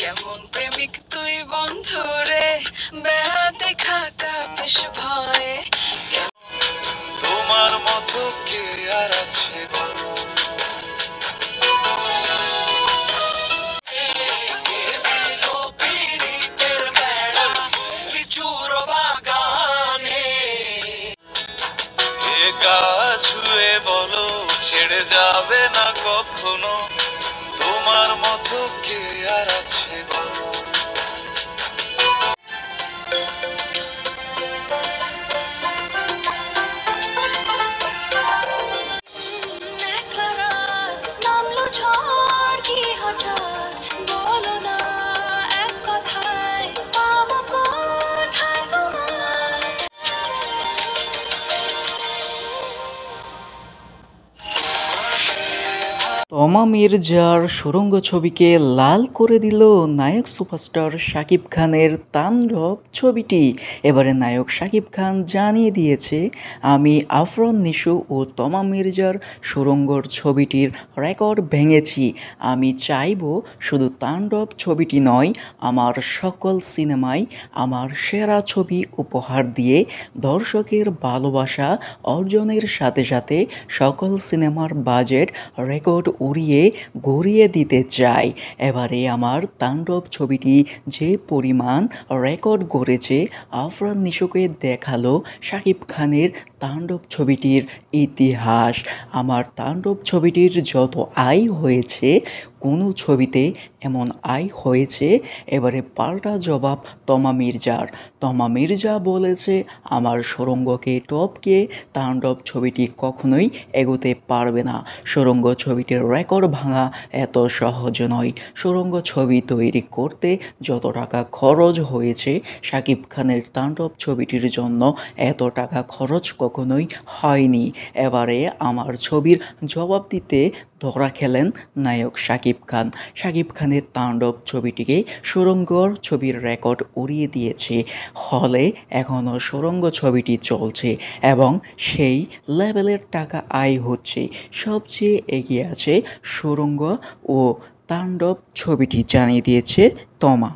কেমন প্রেমিক তুই বন্ধুরে বেড়াতে খাকা বেশ ভয়ে তোমার মতো কে আর আছে বলো ছুঁয়ে বলো ছেড়ে যাবে না কখনো তোমার মতো কে আর আছে বলো তমা মির্জার সুড়ঙ্গ ছবিকে লাল করে দিল নায়ক সুপারস্টার শাকিব খানের তাণ্ডব ছবিটি। এবারে নায়ক শাকিব খান জানিয়ে দিয়েছে, আমি আফরান নিশো ও তমা মির্জার সুড়ঙ্গর ছবিটির রেকর্ড ভেঙেছি। আমি চাইব শুধু তাণ্ডব ছবিটি নয়, আমার সকল সিনেমায় আমার সেরা ছবি উপহার দিয়ে দর্শকের ভালোবাসা অর্জনের সাথে সাথে সকল সিনেমার বাজেট রেকর্ড উড়িয়ে গড়িয়ে দিতে চাই। এবারে আমার তাণ্ডব ছবিটি যে পরিমাণ রেকর্ড গড়েছে, আফরান নিশোকে দেখালো শাকিব খানের তাণ্ডব ছবিটির ইতিহাস। আমার তাণ্ডব ছবিটির যত আয় হয়েছে, কোনো ছবিতে এমন আয় হয়েছে। এবারে পাল্টা জবাব তমা মির্জার। তমা মির্জা বলেছে, আমার সুড়ঙ্গকে টপকে তাণ্ডব ছবিটি কখনোই এগোতে পারবে না। সুড়ঙ্গ ছবিটির রেকর্ড ভাঙা এত সহজ নয়। সুড়ঙ্গ ছবি তৈরি করতে যত টাকা খরচ হয়েছে, শাকিব খানের তাণ্ডব ছবিটির জন্য এত টাকা খরচ কখনোই হয়নি। এবারে আমার ছবির জবাব দিতে ধরা খেলেন নায়ক শাকিব খান। শাকিব খানের তাণ্ডব ছবিটিকে সুড়ঙ্গর ছবির রেকর্ড উড়িয়ে দিয়েছে। হলে এখনও সুড়ঙ্গ ছবিটি চলছে এবং সেই লেভেলের টাকা আয় হচ্ছে। সবচেয়ে এগিয়ে আছে সুড়ঙ্গ ও তাণ্ডব ছবিটি, জানিয়ে দিয়েছে তমা।